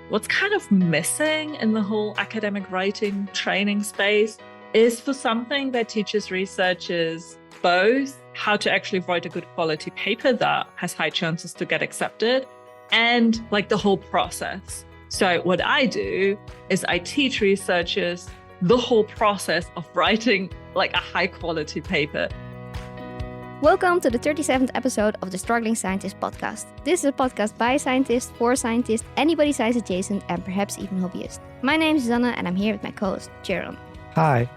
what's kind of missing in the whole academic writing training space is for something that teaches researchers both how to actually write a good quality paper that has high chances to get accepted and like the whole process. So what I do is I teach researchers the whole process of writing like a high quality paper. Welcome to the 37th episode of the Struggling Scientist podcast. This is a podcast by scientists, for scientists, anybody science adjacent, and perhaps even hobbyists. My name is Susanne and I'm here with my co-host, Jaron. Hi.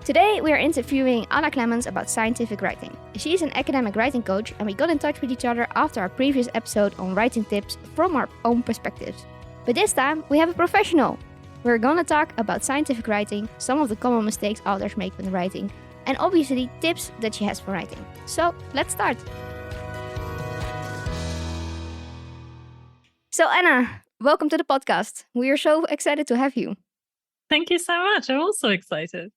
Today we are interviewing Anna Clemens about scientific writing. She's an academic writing coach and we got in touch with each other after our previous episode on writing tips from our own perspectives. But this time we have a professional. We're gonna talk about scientific writing, some of the common mistakes authors make when writing, and obviously tips that she has for writing. So let's start. So Anna, welcome to the podcast. We are so excited to have you. Thank you so much. I'm also excited.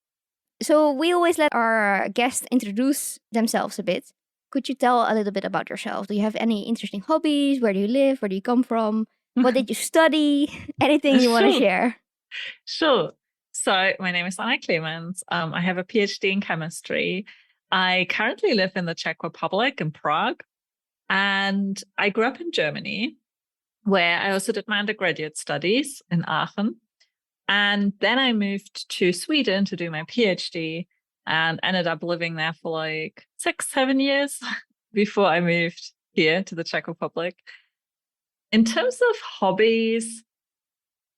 So we always let our guests introduce themselves a bit. Could you tell a little bit about yourself? Do you have any interesting hobbies? Where do you live? Where do you come from? What did you study? Anything you want to share? Sure. So my name is Anna Clemens. I have a PhD in chemistry. I currently live in the Czech Republic in Prague. And I grew up in Germany, where I also did my undergraduate studies in Aachen. And then I moved to Sweden to do my PhD and ended up living there for like 6-7 years before I moved here to the Czech Republic. In terms of hobbies,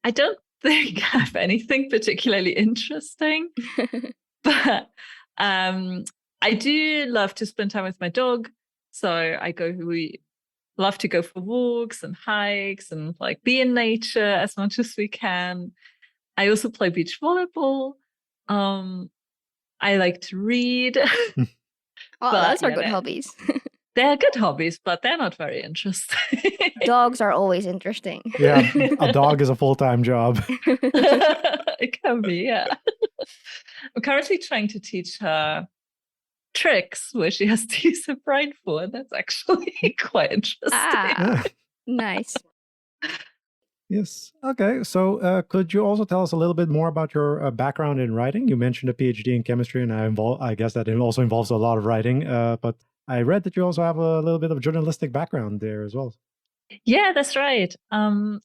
I don't think I have anything particularly interesting, but I do love to spend time with my dog. So we love to go for walks and hikes and like be in nature as much as we can. I also play beach volleyball. I like to read. Oh, those are good hobbies. They're good hobbies, but they're not very interesting. Dogs are always interesting. Yeah, a dog is a full-time job. It can be, yeah. I'm currently trying to teach her tricks where she has to use her brain for, and that's actually quite interesting. Ah, nice. Yes. Okay. So could you also tell us a little bit more about your background in writing? You mentioned a PhD in chemistry, and I guess that it also involves a lot of writing. But I read that you also have a little bit of journalistic background there as well. Yeah, that's right.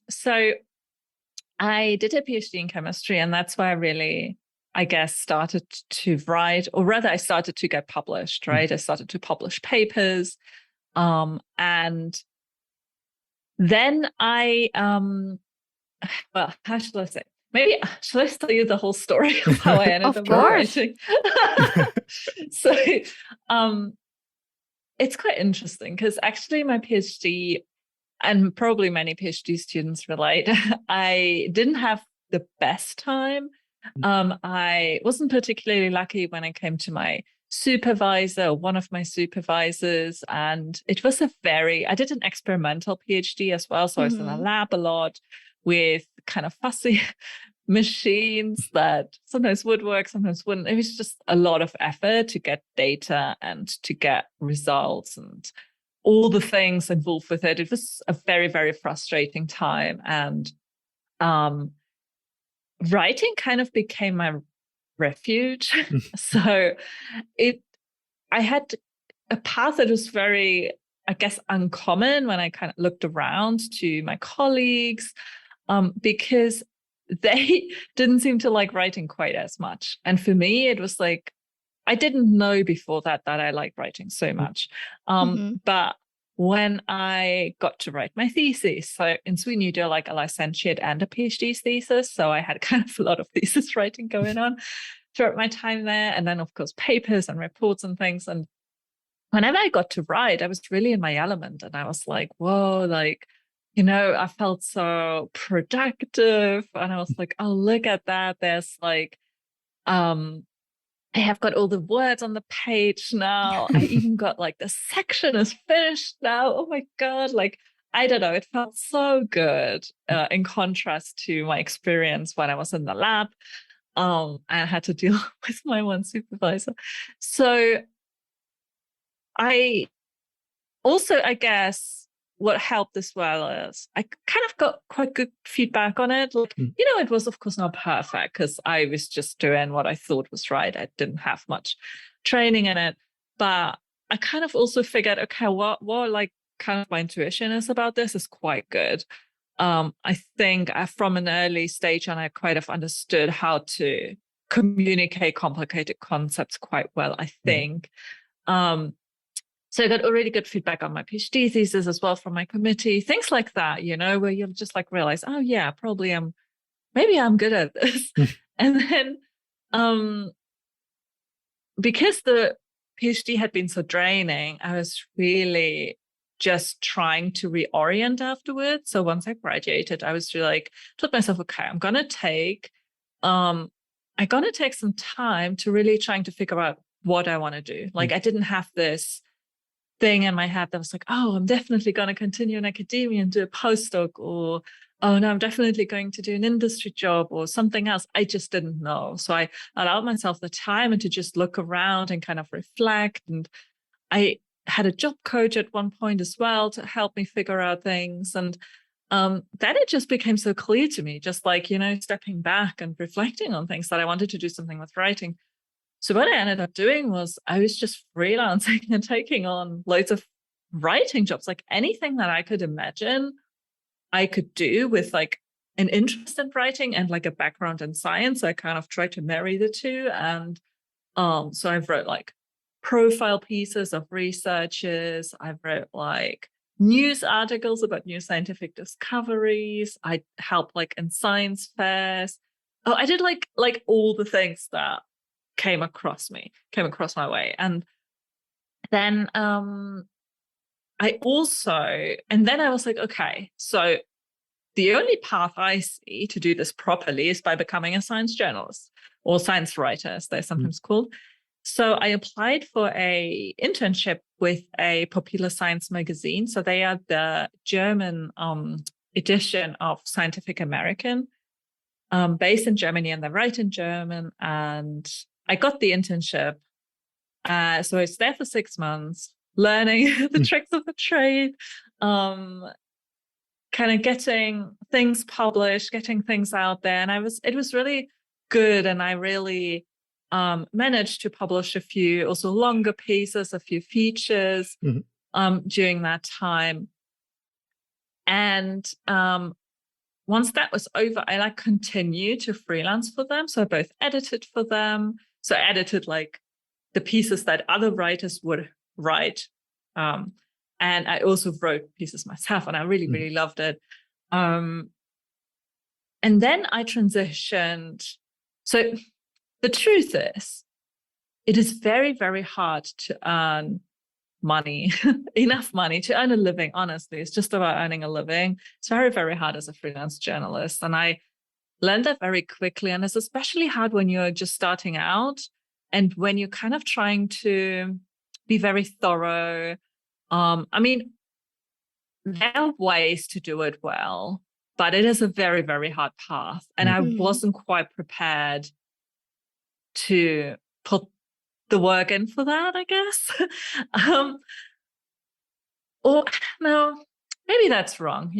So I did a PhD in chemistry, and that's why I really, I guess, started to write, or rather I started to get published, right? I started to publish papers. And then I, well, how should I say? Maybe shall I tell you the whole story of how I ended up writing? So it's quite interesting because actually my PhD, and probably many PhD students relate, I didn't have the best time. I wasn't particularly lucky when it came to my supervisor, one of my supervisors, and it was I did an experimental PhD as well. So I was in a lab a lot with kind of fussy machines that sometimes would work, sometimes wouldn't. It was just a lot of effort to get data and to get results and all the things involved with it. It was a very, very frustrating time. And writing kind of became my refuge. So I had a path that was very, I guess, uncommon when I kind of looked around to my colleagues, because they didn't seem to like writing quite as much. And for me, it was like, I didn't know before that I liked writing so much. But when I got to write my thesis, so in Sweden, you do like a licentiate and a PhD thesis. So I had kind of a lot of thesis writing going on throughout my time there. And then, of course, papers and reports and things. And whenever I got to write, I was really in my element. And I was like, whoa, like, I felt so productive. And I was like, oh, look at that. There's like, I have got all the words on the page now. I even got like the section is finished now. Oh my God. Like, I don't know. It felt so good in contrast to my experience when I was in the lab. I had to deal with my one supervisor. So I also, I guess, what helped as well is I kind of got quite good feedback on it. Like, it was of course not perfect because I was just doing what I thought was right. I didn't have much training in it, but I kind of also figured, okay, what like kind of my intuition is about this is quite good. I think from an early stage on, I kind of understood how to communicate complicated concepts quite well, I think. So I got already good feedback on my PhD thesis as well from my committee, things like that, where you'll just like realize, oh yeah, maybe I'm good at this. And then because the PhD had been so draining, I was really just trying to reorient afterwards. So once I graduated, I was really like, told myself, okay, I'm gonna take some time to really trying to figure out what I want to do. Like I didn't have this thing in my head that was like, oh, I'm definitely going to continue in academia and do a postdoc, or oh no, I'm definitely going to do an industry job or something else. I just didn't know. So I allowed myself the time and to just look around and kind of reflect. And I had a job coach at one point as well to help me figure out things. And then it just became so clear to me, just like, stepping back and reflecting on things, that I wanted to do something with writing. So what I ended up doing was I was just freelancing and taking on loads of writing jobs, like anything that I could imagine I could do with like an interest in writing and like a background in science. I kind of tried to marry the two. And so I've wrote like profile pieces of researchers. I've wrote like news articles about new scientific discoveries. I helped like in science fairs. Oh, I did like all the things that came across my way. And then I was like, okay, so the only path I see to do this properly is by becoming a science journalist, or science writer, as they're sometimes called. So I applied for a internship with a popular science magazine. So they are the German edition of Scientific American, based in Germany, and they write in German. And I got the internship. So I was there for 6 months, learning the tricks of the trade, kind of getting things published, getting things out there. And it was really good. And I really managed to publish a few also longer pieces, a few features during that time. And once that was over, I continued to freelance for them. So I both edited for them. So I edited like the pieces that other writers would write. And I also wrote pieces myself, and I really, really loved it. And then I transitioned. So the truth is, it is very, very hard to earn money, enough money to earn a living. Honestly, it's just about earning a living. It's very, very hard as a freelance journalist. And I learned that very quickly. And it's especially hard when you're just starting out and when you're kind of trying to be very thorough. I mean, there are ways to do it well, but it is a very, very hard path. And I wasn't quite prepared to put the work in for that, I guess. Or no, maybe that's wrong.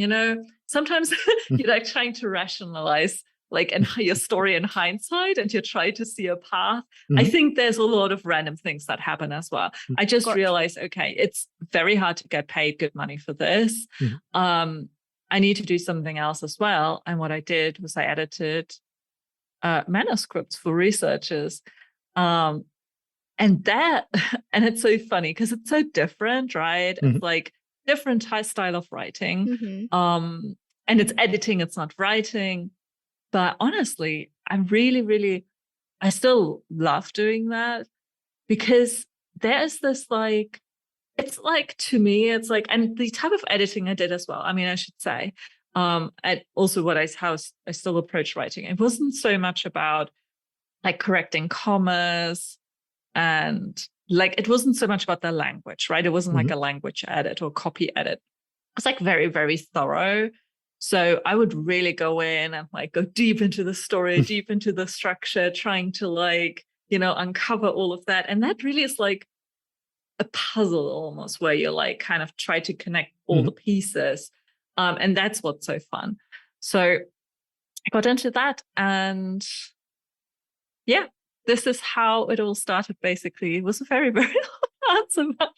Sometimes you're like trying to rationalize like in your story in hindsight, and you try to see a path. I think there's a lot of random things that happen as well. I just realized, okay, it's very hard to get paid good money for this. I need to do something else as well. And what I did was I edited manuscripts for researchers. And it's so funny because it's so different, right? It's like different style of writing. And it's editing, it's not writing. But honestly, I really, really, I still love doing that, because there's this like, it's like, to me, it's like, and the type of editing I did as well. I mean, I should say, and also how I still approach writing. It wasn't so much about like correcting commas, and like, it wasn't so much about the language, right? It wasn't like a language edit or copy edit. It's like very, very thorough. So I would really go in and like go deep into the story, deep into the structure, trying to like, uncover all of that. And that really is like a puzzle almost, where you like kind of try to connect all the pieces. And that's what's so fun. So I got into that, and yeah, this is how it all started, basically. It was a very, very long answer, but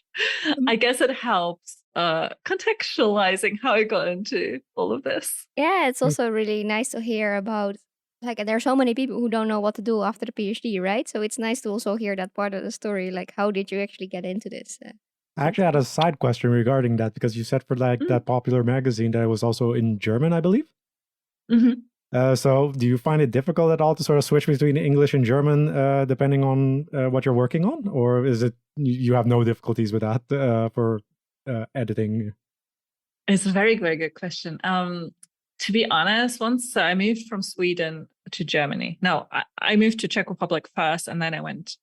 I guess it helps contextualizing how I got into all of this. Yeah, it's also really nice to hear about, like, there are so many people who don't know what to do after the PhD, right? So it's nice to also hear that part of the story. Like, how did you actually get into this? I actually had a side question regarding that, because you said for like that popular magazine that it was also in German, I believe. So do you find it difficult at all to sort of switch between English and German depending on what you're working on? Or is it you have no difficulties with that for editing? It's a very, very good question. To be honest, once I moved from Sweden to Germany. No, I moved to Czech Republic first, and then I went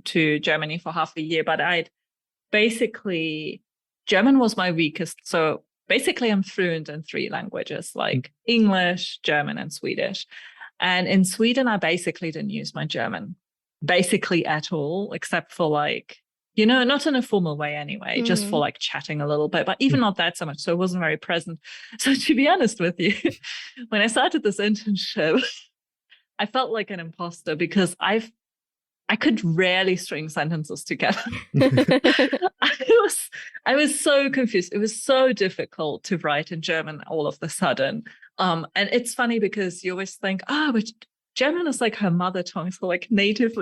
to Germany for half a year. But I'd basically, German was my weakest. So basically, I'm fluent in 3 languages, like English, German, and Swedish. And in Sweden, I basically didn't use my German basically at all, except for like, you know, not in a formal way anyway, just for like chatting a little bit, but even not that so much. So it wasn't very present. So to be honest with you, when I started this internship, I felt like an imposter because I could rarely string sentences together. I was so confused. It was so difficult to write in German all of a sudden. And it's funny because you always think, but German is like her mother tongue, so like native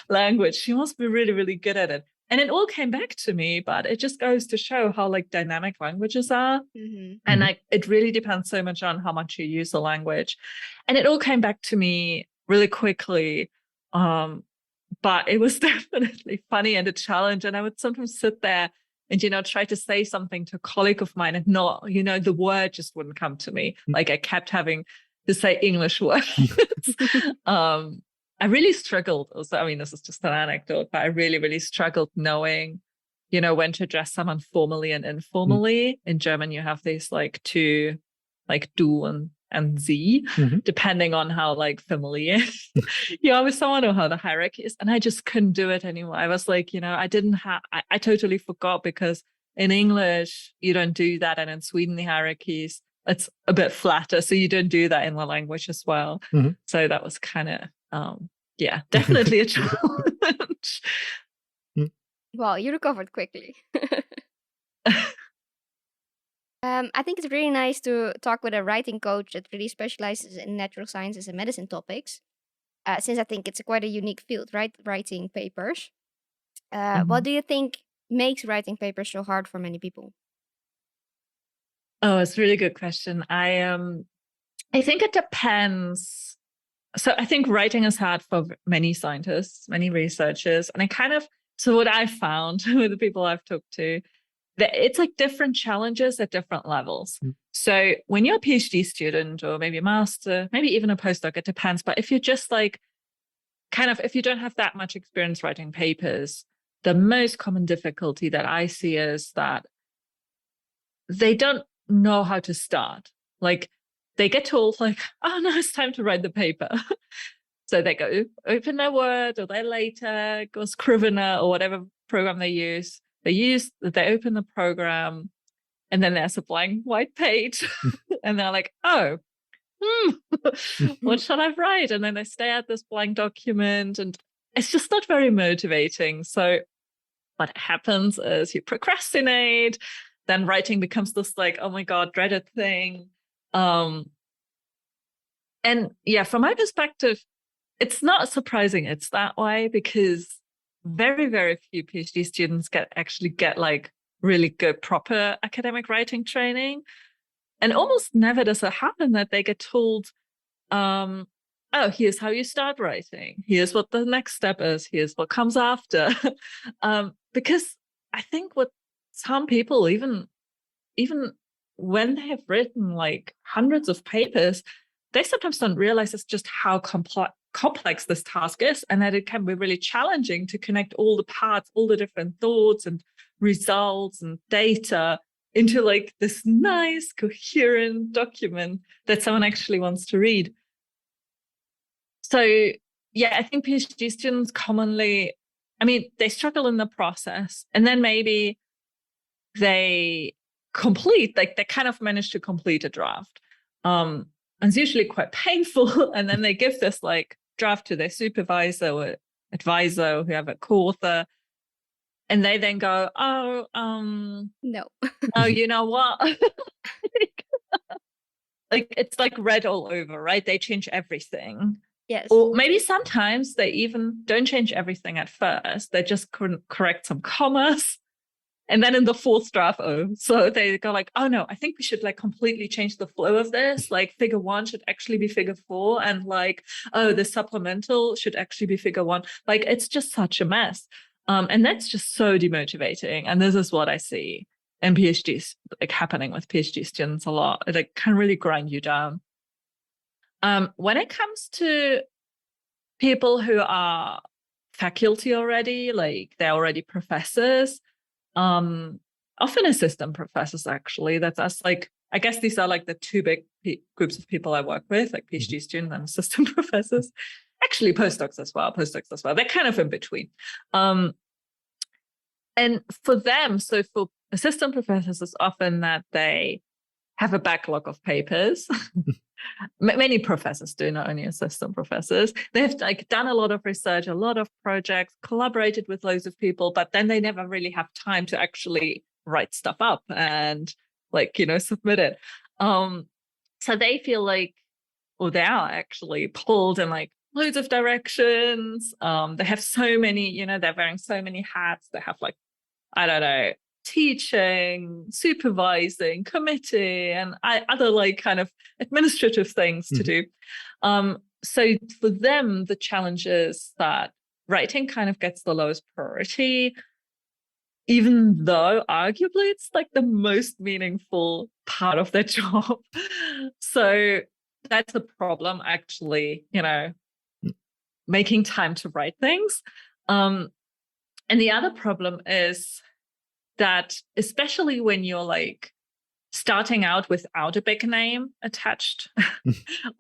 language. She must be really, really good at it. And it all came back to me, but it just goes to show how like dynamic languages are. And like it really depends so much on how much you use the language. And it all came back to me really quickly. But it was definitely funny and a challenge. And I would sometimes sit there and, you know, try to say something to a colleague of mine and not, you know, the word just wouldn't come to me. Like I kept having to say English words. I really struggled also. I mean, this is just an anecdote, but I really, really struggled knowing, you know, when to address someone formally and informally. In German, you have these like 2, like du and sie, depending on how like familiar you are with someone or how the hierarchy is. And I just couldn't do it anymore. I was like, you know, I totally forgot, because in English, you don't do that. And in Sweden, the hierarchies, it's a bit flatter. So you don't do that in the language as well. So that was kind of, definitely a challenge. Well, you recovered quickly. I think it's really nice to talk with a writing coach that really specializes in natural sciences and medicine topics, since I think it's quite a unique field, right? Writing papers. What do you think makes writing papers so hard for many people? Oh, it's a really good question. I think it depends. So I think writing is hard for many scientists, many researchers. And so what I found with the people I've talked to, that it's like different challenges at different levels. So when you're a PhD student or maybe a master, maybe even a postdoc, it depends. But if you're just like, if you don't have that much experience writing papers, the most common difficulty that I see is that they don't know how to start. Like they get told like, oh no, it's time to write the paper. So they go open their Word or their LaTeX or Scrivener or whatever program they use. They open the program, and then there's a blank white page. And they're like, oh, what shall I write? And then they stare at this blank document, and it's just not very motivating. So what happens is you procrastinate, then writing becomes this like, oh my God, dreaded thing. And yeah, from my perspective, it's not surprising it's that way, because very, very few PhD students actually get like really good, proper academic writing training. And almost never does it happen that they get told, oh, here's how you start writing. Here's what the next step is. Here's what comes after. Because I think with some people, even when they have written like hundreds of papers, they sometimes don't realize it's just how complex this task is, and that it can be really challenging to connect all the parts, all the different thoughts and results and data into like this nice, coherent document that someone actually wants to read. So yeah, I think PhD students commonly, I mean, they struggle in the process, and then maybe they complete, like they kind of manage to complete a draft. And it's usually quite painful. And then they give this like draft to their supervisor or advisor or whoever, co-author. And they then go, oh, No. no, you know what? Like it's like read all over, right? They change everything. Yes. Or maybe sometimes they even don't change everything at first. They just correct some commas. And then in the fourth draft, so they go like, oh no, I think we should like completely change the flow of this. Like figure 1 should actually be figure 4. And like, oh, the supplemental should actually be figure 1. Like it's just such a mess. And that's just so demotivating. And this is what I see in PhDs, like happening with PhD students a lot. It like, can really grind you down. When it comes to people who are faculty already, like they're already professors, often assistant professors, actually. That's us. Like, I guess these are like the two big groups of people I work with, like PhD students and assistant professors. Actually, postdocs as well. They're kind of in between. And for them, so for assistant professors, it's often that they have a backlog of papers. Many professors do, not only assistant professors. They've like done a lot of research, a lot of projects, collaborated with loads of people, but then they never really have time to actually write stuff up and like, submit it. So they feel like, or they are actually pulled in like loads of directions. They have so many, they're wearing so many hats. They have like, I don't know, teaching, supervising, committee, and other like kind of administrative things to do. So for them, the challenge is that writing kind of gets the lowest priority, even though arguably it's like the most meaningful part of their job. So that's a problem, actually, making time to write things. And the other problem is that, especially when you're like starting out without a big name attached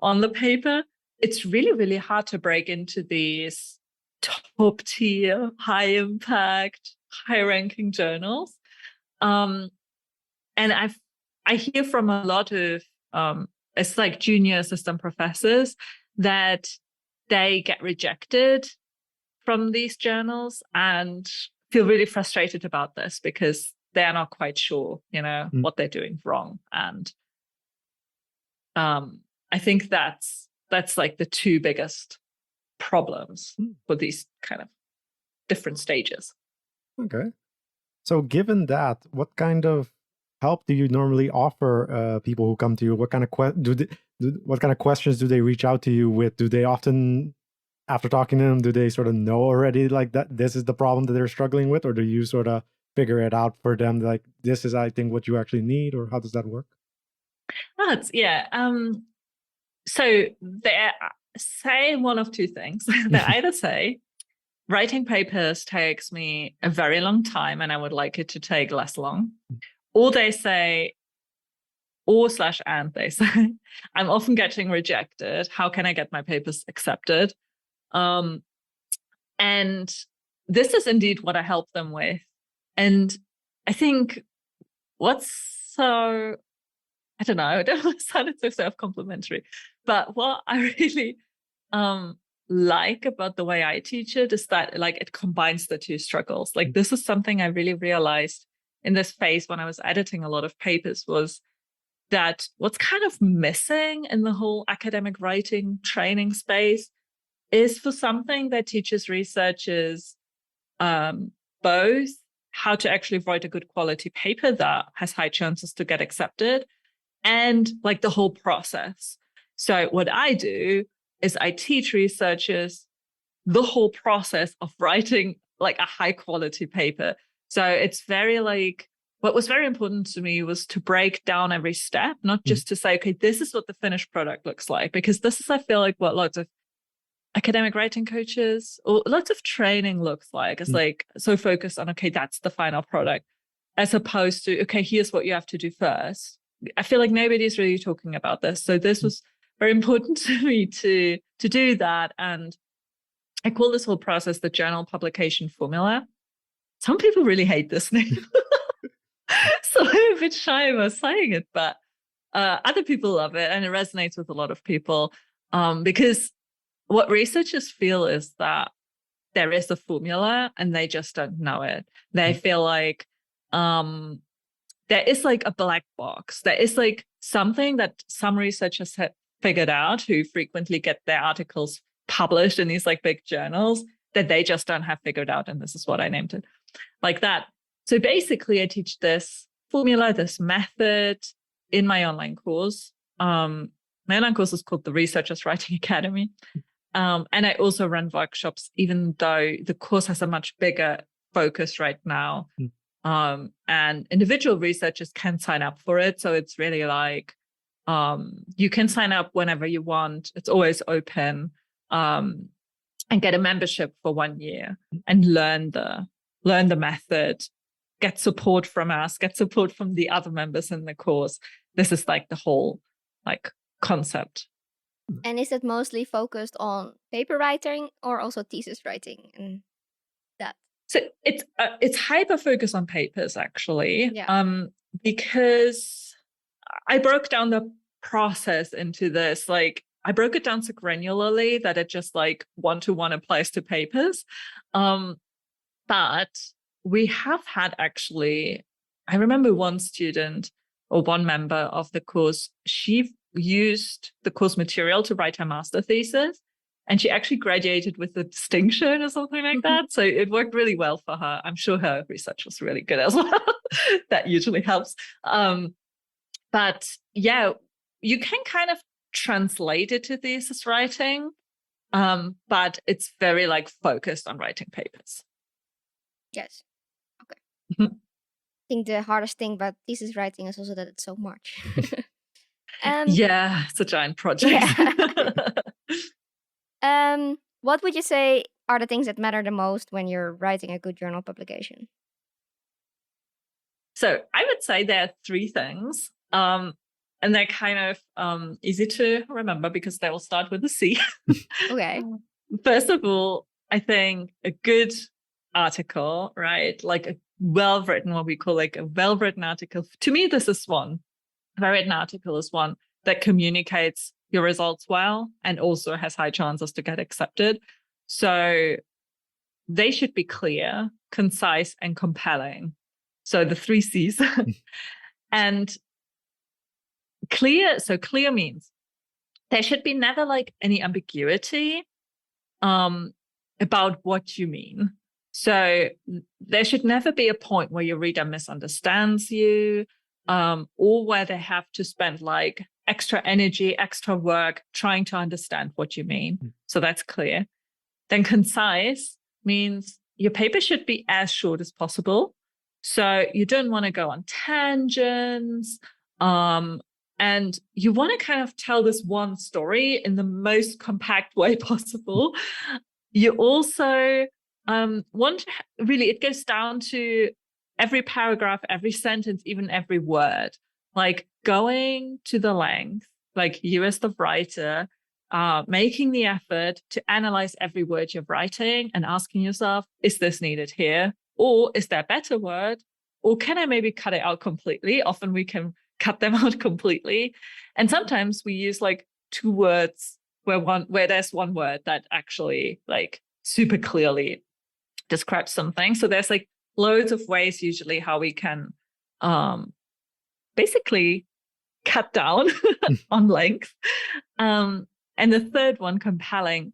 on the paper, it's really, really hard to break into these top tier, high impact, high ranking journals. And I hear from a lot of it's like junior assistant professors that they get rejected from these journals and feel really frustrated about this because they're not quite sure, what they're doing wrong. And I think that's like the two biggest problems for these kind of different stages. Okay. So given that, what kind of help do you normally offer people who come to you? What kind of what kind of questions do they reach out to you with? Do they often, after talking to them, do they sort of know already like that this is the problem that they're struggling with, or do you sort of figure it out for them? Like, this is, I think, what you actually need, or how does that work? So they say one of two things. They either say, writing papers takes me a very long time and I would like it to take less long. Or they say, and they say, I'm often getting rejected. How can I get my papers accepted? And this is indeed what I help them with. And I think I don't know, I don't want to sound so self-complimentary, but what I really like about the way I teach it is that like it combines the two struggles. Like this is something I really realized in this phase when I was editing a lot of papers, was that what's kind of missing in the whole academic writing training space is for something that teaches researchers both how to actually write a good quality paper that has high chances to get accepted, and like the whole process. So what I do is I teach researchers the whole process of writing like a high quality paper. So it's very like, what was very important to me was to break down every step, not just to say, okay, this is what the finished product looks like, because this is, I feel like, what lots of academic writing coaches or lots of training looks like. It's like so focused on, okay, that's the final product, as opposed to, okay, here's what you have to do first. I feel like nobody's really talking about this. So this was very important to me to do that. And I call this whole process the journal publication formula. Some people really hate this name. So I'm a bit shy about saying it, but other people love it, and it resonates with a lot of people because what researchers feel is that there is a formula and they just don't know it. They feel like there is like a black box. There is like something that some researchers have figured out who frequently get their articles published in these like big journals that they just don't have figured out. And this is what I named it like that. So basically I teach this formula, this method in my online course. My online course is called the Researchers Writing Academy. And I also run workshops, even though the course has a much bigger focus right now. And individual researchers can sign up for it. So it's really like you can sign up whenever you want. It's always open, and get a membership for 1 year and learn the method, get support from us, get support from the other members in the course. This is like the whole like concept. And is it mostly focused on paper writing or also thesis writing and that? So it's hyper focused on papers actually, because I broke down the process into this. Like I broke it down so granularly that it just like one-to-one applies to papers. But we have had actually, I remember one student or one member of the course, she used the course material to write her master thesis, and she actually graduated with a distinction or something like that. So it worked really well for her. I'm sure her research was really good as well. That usually helps. But yeah, you can kind of translate it to thesis writing, but it's very like focused on writing papers. Yes. Okay. I think the hardest thing about thesis writing is also that it's so much. Yeah, it's a giant project. Yeah. What would you say are the things that matter the most when you're writing a good journal publication? So I would say there are 3 things, and they're kind of easy to remember because they will start with a C. Okay. First of all, I think a good article, right? Like a well-written, what we call like a well-written article. To me, this is one. A well-written article is one that communicates your results well and also has high chances to get accepted. So they should be clear, concise, and compelling. So the 3 C's. And clear, so clear means there should be never like any ambiguity about what you mean. So there should never be a point where your reader misunderstands you, or where they have to spend like extra energy, extra work trying to understand what you mean. So that's clear. Then concise means your paper should be as short as possible. So you don't want to go on tangents, and you want to kind of tell this one story in the most compact way possible. You also want to really, it goes down to every paragraph, every sentence, even every word, like going to the length, like you as the writer, making the effort to analyze every word you're writing and asking yourself, is this needed here? Or is there a better word? Or can I maybe cut it out completely? Often we can cut them out completely. And sometimes we use like 2 words where there's one word that actually like super clearly describes something. So there's like loads of ways usually how we can basically cut down on length. And the third one, compelling.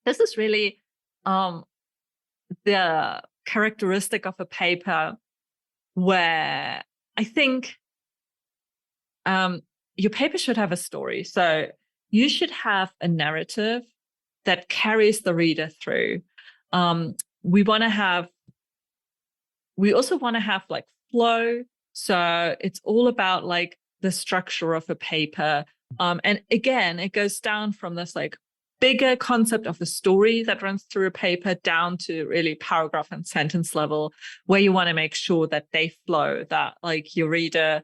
This is really the characteristic of a paper where I think your paper should have a story. So you should have a narrative that carries the reader through. We also want to have like flow. So it's all about like the structure of a paper. And again, it goes down from this like bigger concept of a story that runs through a paper down to really paragraph and sentence level, where you want to make sure that they flow, that like your reader,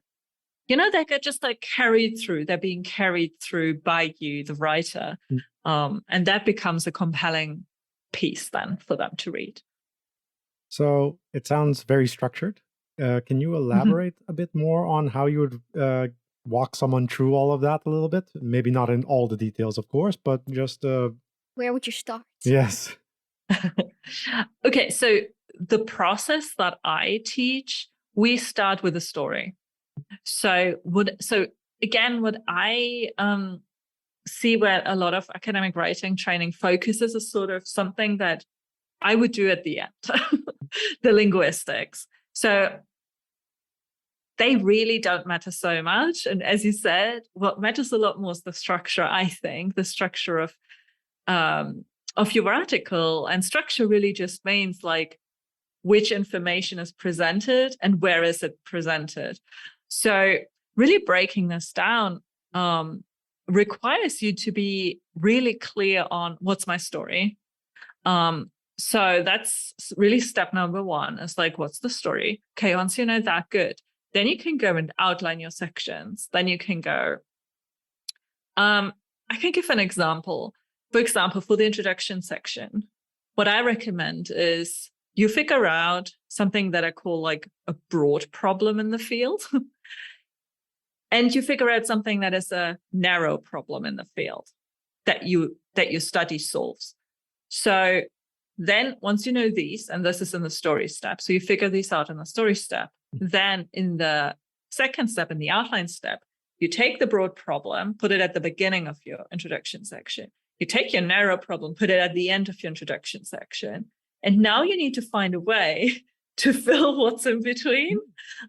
they get just like carried through. They're being carried through by you, the writer. And that becomes a compelling piece then for them to read. So it sounds very structured. Can you elaborate a bit more on how you would walk someone through all of that a little bit? Maybe not in all the details, of course, but just... Where would you start? Yes. Okay, so the process that I teach, we start with a story. So what I see where a lot of academic writing training focuses is sort of something that I would do at the end, the linguistics. So they really don't matter so much. And as you said, what matters a lot more is the structure, I think, the structure of your article. And structure really just means like which information is presented and where is it presented. So really breaking this down requires you to be really clear on what's my story. So that's really step number one. Is like, what's the story? Okay, once you know that, good. Then you can go and outline your sections. Then you can go. I can give an example. For example, for the introduction section, what I recommend is you figure out something that I call like a broad problem in the field. And you figure out something that is a narrow problem in the field that your study solves. So then once you know these, and this is in the story step, so you figure these out in the story step, then in the second step, in the outline step, you take the broad problem, put it at the beginning of your introduction section. You take your narrow problem, put it at the end of your introduction section. And now you need to find a way to fill what's in between.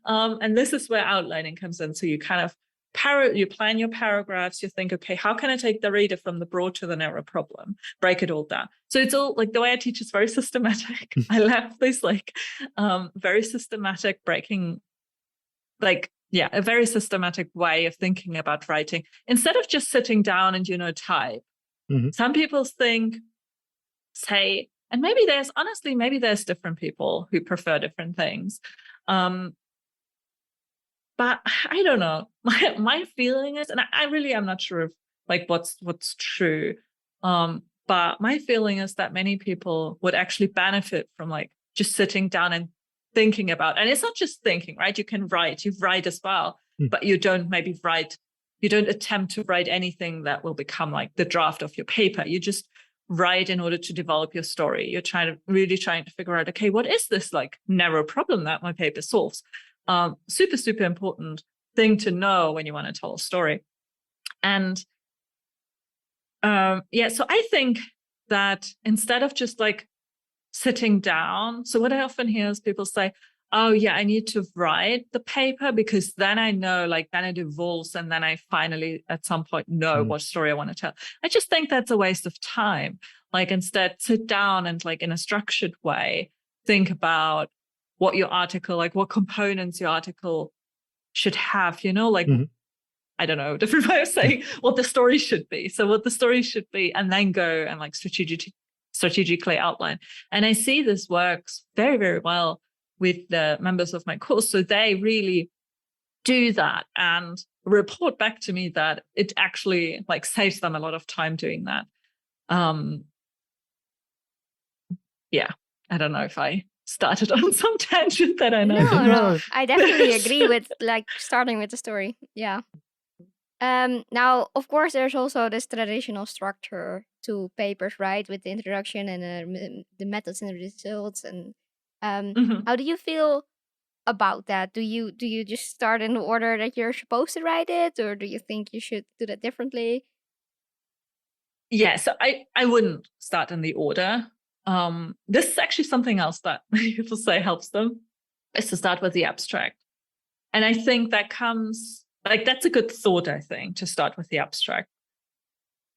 And this is where outlining comes in. So you kind of you plan your paragraphs, you think, okay, how can I take the reader from the broad to the narrow problem? Break it all down. So it's all like the way I teach is very systematic. I love this like very systematic breaking, like, yeah, a very systematic way of thinking about writing instead of just sitting down and, type. Some people say, and maybe there's different people who prefer different things. But I don't know. My feeling is, and I really am not sure of like what's true. But my feeling is that many people would actually benefit from like just sitting down and thinking about, and it's not just thinking, right? You write as well, but you don't attempt to write anything that will become like the draft of your paper. You just write in order to develop your story. You're trying to figure out, okay, what is this like narrow problem that my paper solves? Super, super important thing to know when you want to tell a story. And so I think that instead of just like sitting down, so what I often hear is people say, oh yeah, I need to write the paper because then I know, like then it evolves and then I finally at some point know what story I want to tell. I just think that's a waste of time. Like instead sit down and like in a structured way, think about what your article, like what components your article should have, like, I don't know, different way of saying what the story should be. So what the story should be, and then go and like strategically outline. And I see this works very, very well with the members of my course. So they really do that and report back to me that it actually like saves them a lot of time doing that. Yeah, I don't know if I started on some tangent that I know. No, I definitely agree with like starting with the story. Yeah. Now, of course, there's also this traditional structure to papers, right? With the introduction and the methods and the results. And how do you feel about that? Do you just start in the order that you're supposed to write it, or do you think you should do that differently? Yeah, so I wouldn't start in the order. This is actually something else that people say helps them, is to start with the abstract. And I think that comes, like, that's a good thought, I think, to start with the abstract.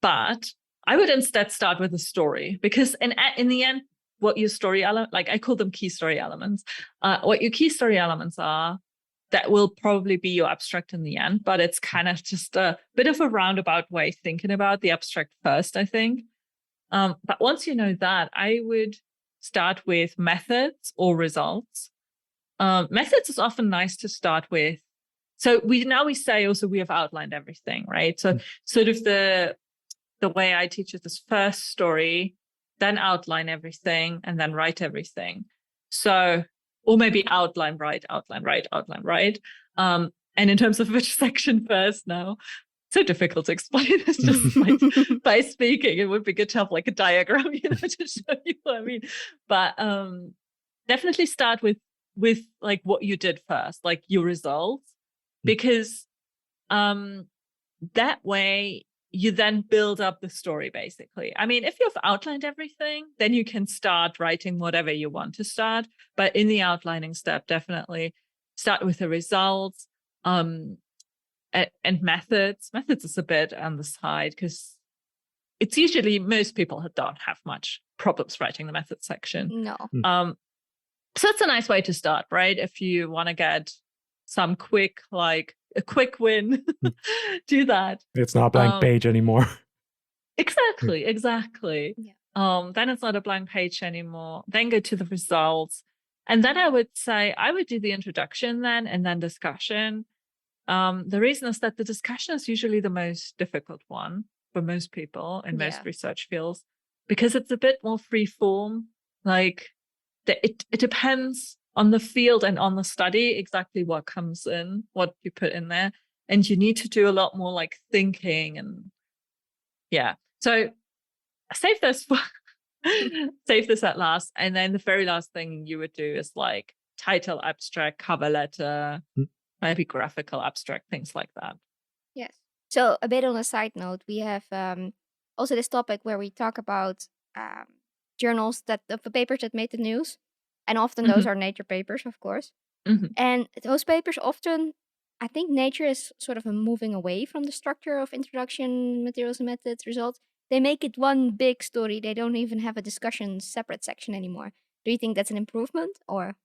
But I would instead start with the story, because in the end, what your story element, like I call them key story elements, what your key story elements are, that will probably be your abstract in the end, but it's kind of just a bit of a roundabout way thinking about the abstract first, I think. But once you know that, I would start with methods or results. Methods is often nice to start with. So we say also we have outlined everything, right? So sort of the way I teach is this first story, then outline everything, and then write everything. So, or maybe outline, write, outline, write, outline, write. And in terms of which section first now, so difficult to explain. It's just like by speaking, it would be good to have like a diagram, to show you what I mean. But definitely start with like what you did first, like your results, because that way you then build up the story, basically. I mean, if you've outlined everything, then you can start writing whatever you want to start. But in the outlining step, definitely start with the results. And methods. Methods is a bit on the side because it's usually most people don't have much problems writing the method section. No. So it's a nice way to start, right? If you want to get some quick win, do that. It's not a blank page anymore. Exactly. Yeah. Then it's not a blank page anymore. Then go to the results. And then I would say I would do the introduction then and then discussion. The reason is that the discussion is usually the most difficult one for most people in most research fields because it's a bit more free form. Like it depends on the field and on the study exactly what comes in, what you put in there, and you need to do a lot more like thinking and So save this at last, and then the very last thing you would do is like title, abstract, cover letter. Maybe graphical abstract, things like that. Yes. So a bit on a side note, we have also this topic where we talk about journals of the papers that made the news. And often those are Nature papers, of course. And those papers often, I think Nature is sort of moving away from the structure of introduction, materials and methods, results. They make it one big story. They don't even have a discussion separate section anymore. Do you think that's an improvement or?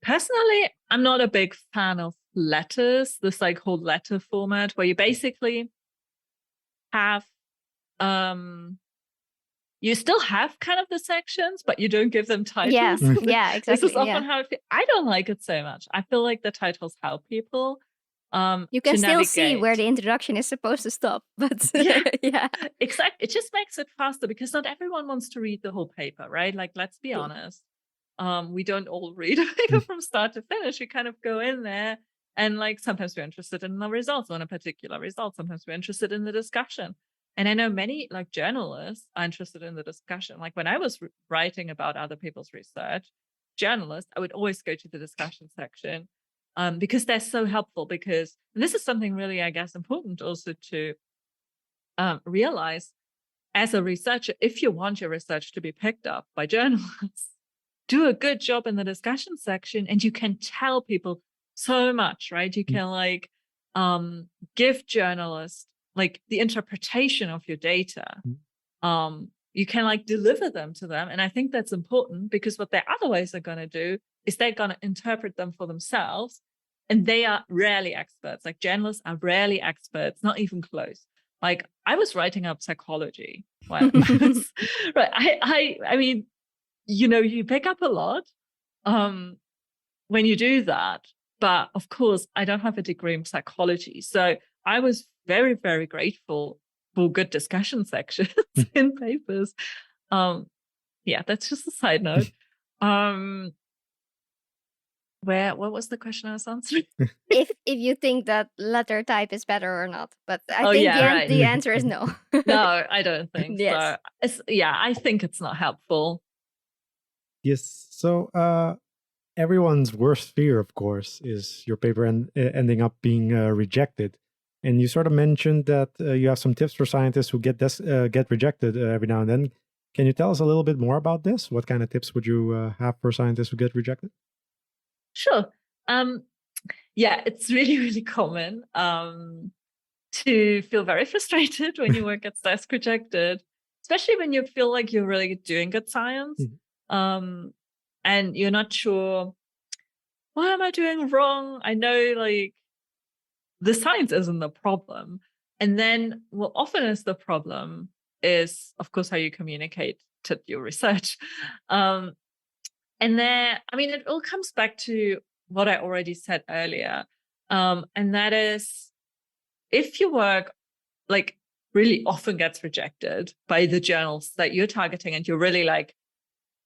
Personally, I'm not a big fan of letters, this like whole letter format where you basically have, you still have kind of the sections, but you don't give them titles. Yes, yeah, exactly. This is often how I don't like it so much. I feel like the titles help people. You can still see where the introduction is supposed to stop, but yeah, exactly. It just makes it faster because not everyone wants to read the whole paper, right? Like, let's be honest. We don't all read a paper from start to finish. We kind of go in there and like sometimes we're interested in the results on a particular result. Sometimes we're interested in the discussion. And I know many like journalists are interested in the discussion. Like when I was writing about other people's research, journalists, I would always go to the discussion section because they're so helpful because this is something really, I guess, important also to realize as a researcher, if you want your research to be picked up by journalists, do a good job in the discussion section and you can tell people so much, right? You can like give journalists like the interpretation of your data. You can like deliver them to them. And I think that's important because what they otherwise are going to do is they're going to interpret them for themselves. And they are rarely experts. Like journalists are rarely experts, not even close. Like I was writing up psychology. Well, I mean, you pick up a lot when you do that. But of course, I don't have a degree in psychology. So I was very, very grateful for good discussion sections in papers. That's just a side note. What was the question I was answering? if you think that letter type is better or not. But I think the answer is no. No, I don't think so. I think it's not helpful. Yes. So everyone's worst fear, of course, is your paper ending up being rejected. And you sort of mentioned that you have some tips for scientists who get rejected every now and then. Can you tell us a little bit more about this? What kind of tips would you have for scientists who get rejected? Sure. It's really, really common to feel very frustrated when your work gets desk rejected, especially when you feel like you're really doing good science. And you're not sure, what am I doing wrong? I know like the science isn't the problem. And then what often is the problem is, of course, how you communicate to your research. And it all comes back to what I already said earlier. And that is, if you work, like really often gets rejected by the journals that you're targeting, and you're really like,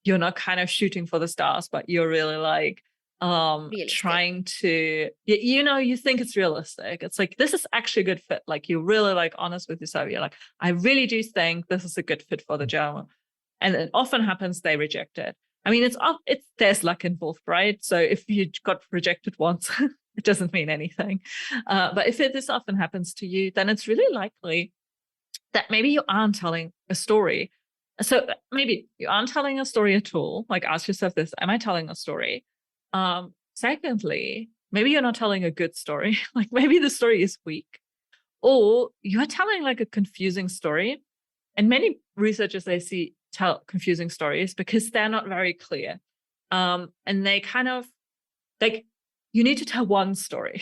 you're not kind of shooting for the stars, but you're really like trying to, you think it's realistic. It's like, this is actually a good fit. Like, you're really like honest with yourself. You're like, I really do think this is a good fit for the journal. And it often happens they reject it. I mean, there's luck involved, right? So if you got rejected once, it doesn't mean anything. But if this often happens to you, then it's really likely that maybe you aren't telling a story. So maybe you aren't telling a story at all. Like, ask yourself this: am I telling a story? Secondly, maybe you're not telling a good story. Like, maybe the story is weak, or you're telling like a confusing story. And many researchers I see tell confusing stories because they're not very clear. And they kind of like, you need to tell one story,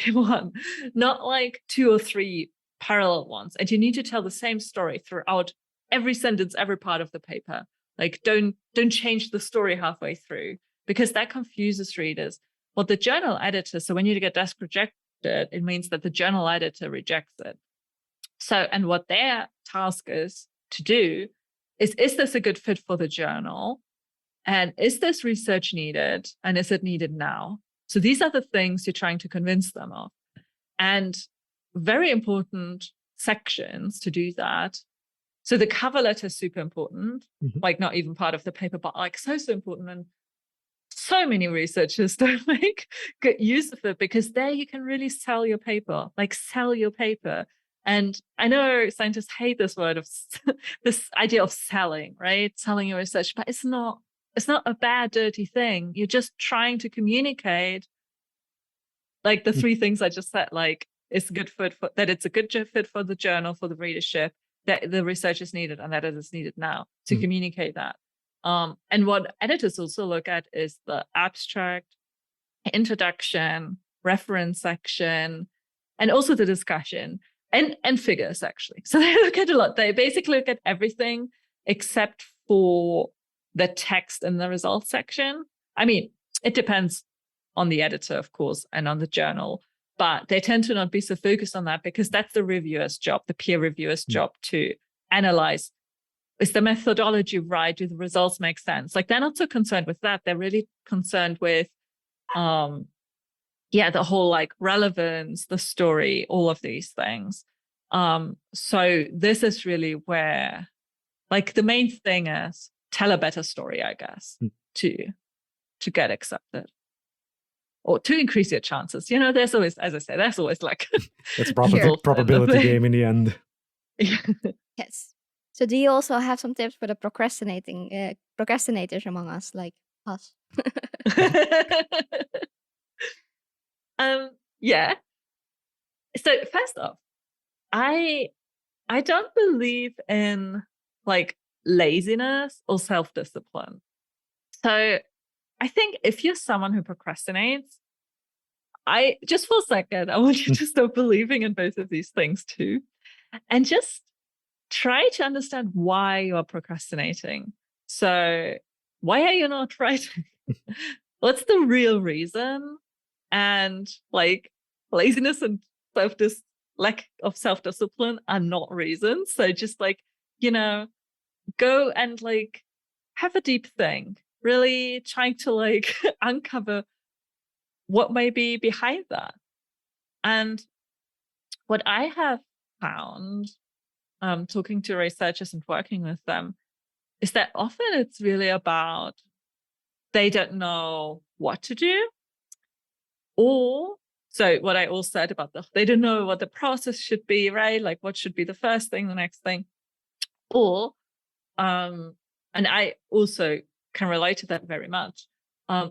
not like 2 or 3 parallel ones. And you need to tell the same story throughout every sentence, every part of the paper. Like, don't change the story halfway through, because that confuses readers. Well, the journal editor, so when you get desk rejected, it means that the journal editor rejects it. So, and what their task is to do is this a good fit for the journal? And is this research needed? And is it needed now? So these are the things you're trying to convince them of. And very important sections to do that. So the cover letter is super important, like not even part of the paper, but like so important. And so many researchers don't make good use of it, because there you can really sell your paper, like sell your paper. And I know scientists hate this word of this idea of selling, right? Selling your research, but it's not a bad, dirty thing. You're just trying to communicate like the 3 things I just said, like it's a good fit for that, it's a good fit for the journal, for the readership, that the research is needed, and that it is needed now to communicate that. And what editors also look at is the abstract, introduction, reference section, and also the discussion and figures, actually. So they look at a lot. They basically look at everything except for the text in the results section. I mean, it depends on the editor, of course, and on the journal, but they tend to not be so focused on that, because that's the reviewer's job, the peer reviewer's job, to analyze, is the methodology right? Do the results make sense? Like, they're not so concerned with that. They're really concerned with, the whole like relevance, the story, all of these things. So this is really where, like, the main thing is tell a better story, I guess, to get accepted, or to increase your chances. There's always, as I say, there's always like it's probability game in the end. Yes. So do you also have some tips for the procrastinators among us, like us? Yeah. So first off, I don't believe in like laziness or self-discipline. So I think if you're someone who procrastinates, I just for a second, I want you to stop believing in both of these things too, and just try to understand why you're procrastinating. So why are you not writing? What's the real reason? And like, laziness and lack of self-discipline are not reasons. So just like, go and like have a deep think, really trying to like uncover what may be behind that. And what I have found, talking to researchers and working with them, is that often it's really about they don't know what to do. Or, so what I also said about they don't know what the process should be, right? Like, what should be the first thing, the next thing. Or, and I also can relate to that very much.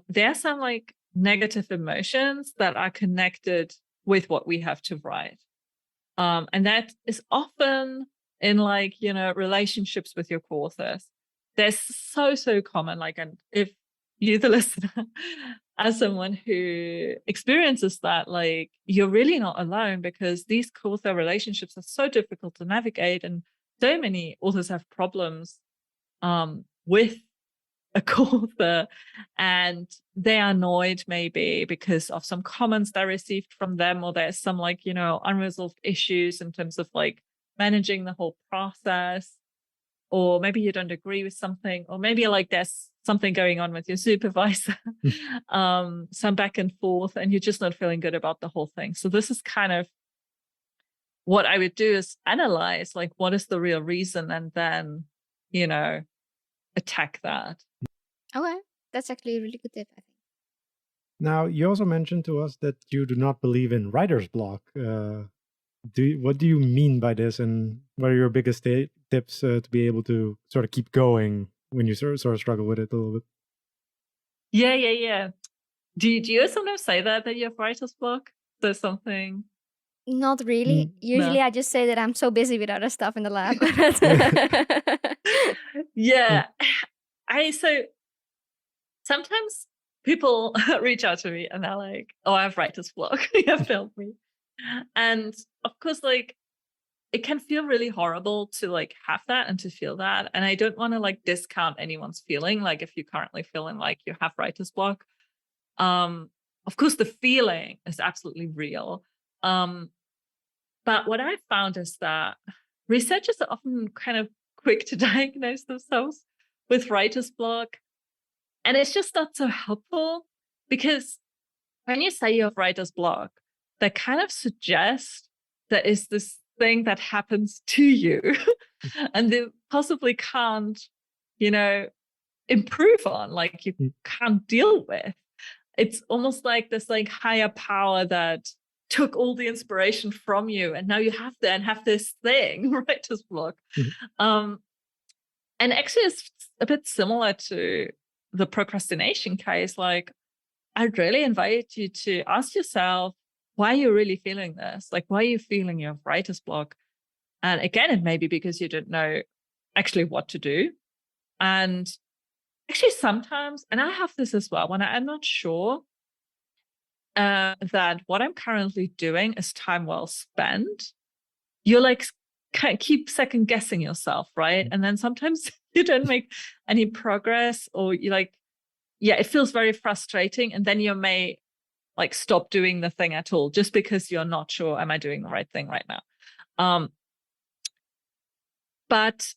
There are some like negative emotions that are connected with what we have to write. And that is often in like, relationships with your co-authors. They're so common. Like, and if you, the listener, as someone who experiences that, like, you're really not alone, because these co-author relationships are so difficult to navigate. And so many authors have problems with a co-author, and they are annoyed maybe because of some comments they received from them, or there's some like, unresolved issues in terms of like managing the whole process, or maybe you don't agree with something, or maybe like there's something going on with your supervisor, some back and forth, and you're just not feeling good about the whole thing. So this is kind of what I would do, is analyze like what is the real reason, and then, attack that. Okay, that's actually a really good tip, I think. Now, you also mentioned to us that you do not believe in writer's block. What do you mean by this, and what are your biggest tips to be able to sort of keep going when you sort of struggle with it a little bit? Yeah. Do you sometimes say that you have writer's block? There's something. Not really. Usually I just say that I'm so busy with other stuff in the lab. Yeah. So sometimes people reach out to me and they're like, oh, I have writer's block. You have to help me. And of course, like, it can feel really horrible to like have that and to feel that. And I don't want to like discount anyone's feeling. Like if you're currently feeling like you have writer's block, of course the feeling is absolutely real. But what I've found is that researchers are often kind of quick to diagnose themselves with writer's block. And it's just not so helpful, because when you say you have writer's block, that kind of suggests that is this thing that happens to you and they possibly can't, improve on, like you can't deal with. It's almost like this like higher power that took all the inspiration from you, and now you have this thing, writer's block. And actually it's a bit similar to the procrastination case. Like, I'd really invite you to ask yourself why you're really feeling this. Like, why are you feeling you have writer's block? And again, it may be because you don't know actually what to do. And actually sometimes, and I have this as well, when I'm not sure that what I'm currently doing is time well spent, you're like keep second guessing yourself, right? And then sometimes you don't make any progress, or you like, it feels very frustrating. And then you may like stop doing the thing at all, just because you're not sure, am I doing the right thing right now? But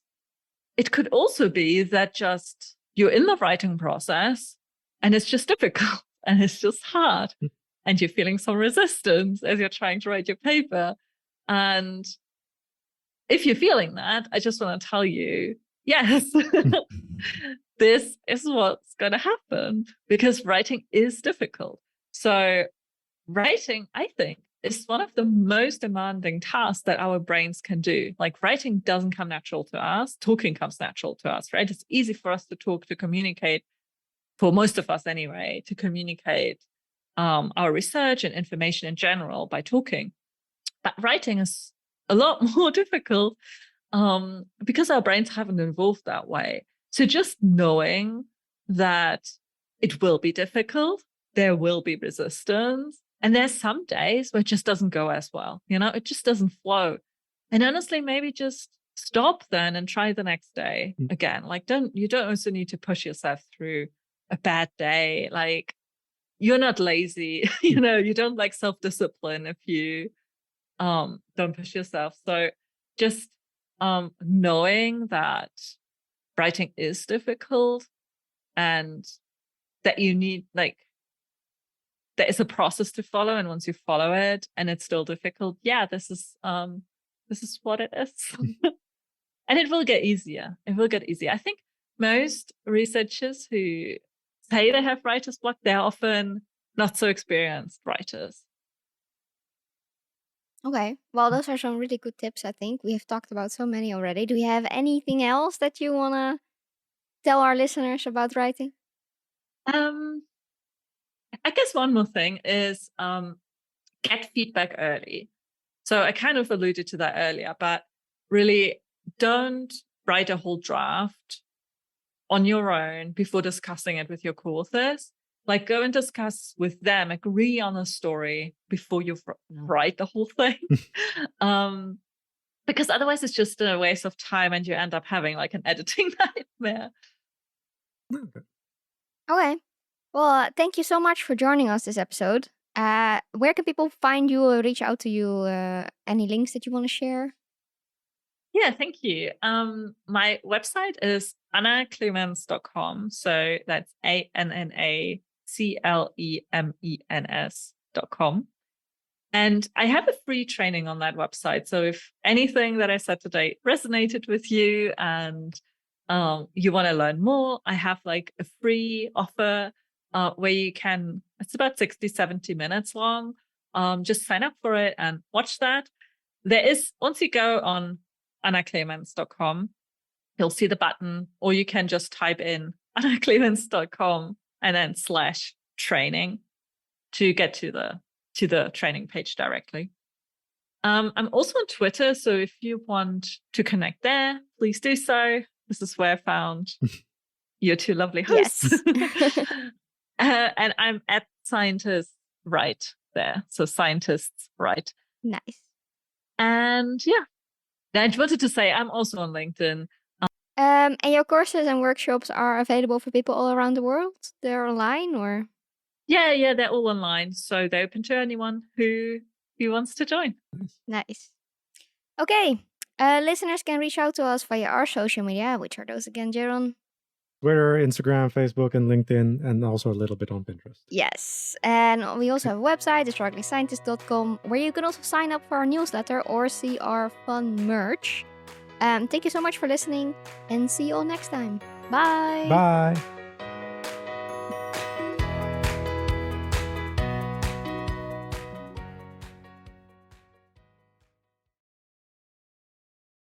it could also be that just you're in the writing process and it's just difficult and it's just hard and you're feeling some resistance as you're trying to write your paper. And if you're feeling that, I just want to tell you, yes, this is what's going to happen, because writing is difficult. So writing, I think, is one of the most demanding tasks that our brains can do. Like, writing doesn't come natural to us. Talking comes natural to us, right? It's easy for us to talk, to communicate, for most of us anyway, to communicate our research and information in general by talking. But writing is a lot more difficult because our brains haven't evolved that way. So just knowing that it will be difficult, there will be resistance, and there's some days where it just doesn't go as well. It just doesn't flow. And honestly, maybe just stop then and try the next day again. Like, you don't also need to push yourself through a bad day. Like, you're not lazy, you don't like self-discipline if you don't push yourself. So just knowing that writing is difficult and that you need, like, there is a process to follow, and once you follow it and it's still difficult, this is what it is. And it will get easier. I think most researchers who say they have writer's block, they're often not so experienced writers. Okay, well, those are some really good tips, I think. We have talked about so many already. Do you have anything else that you want to tell our listeners about writing? I guess one more thing is get feedback early. So I kind of alluded to that earlier, but really don't write a whole draft on your own before discussing it with your co-authors. Like, go and discuss with them, agree on a story before you write the whole thing. Because otherwise it's just a waste of time and you end up having like an editing nightmare. Okay. Well, thank you so much for joining us this episode. Where can people find you or reach out to you? Any links that you want to share? Yeah, thank you. My website is annaclemens.com. So that's ANNACLEMENS.com. And I have a free training on that website. So if anything that I said today resonated with you and you want to learn more, I have like a free offer where you can, it's about 60, 70 minutes long. Just sign up for it and watch that. There is, once you go on annaclemens.com, you'll see the button, or you can just type in annaclemens.com and then /training to get to the training page directly. I'm also on Twitter, so if you want to connect there, please do so. This is where I found your two lovely hosts. Yes. And I'm at scientists right there. So scientists right. Nice. And yeah, I wanted to say I'm also on LinkedIn. And your courses and workshops are available for people all around the world? They're online or? Yeah, they're all online. So they're open to anyone who wants to join. Nice. Okay. Listeners can reach out to us via our social media, which are those again, Jaron? Twitter, Instagram, Facebook, and LinkedIn, and also a little bit on Pinterest. Yes. And we also have a website, thestrugglingscientist.com, where you can also sign up for our newsletter or see our fun merch. Thank you so much for listening and see you all next time. Bye. Bye.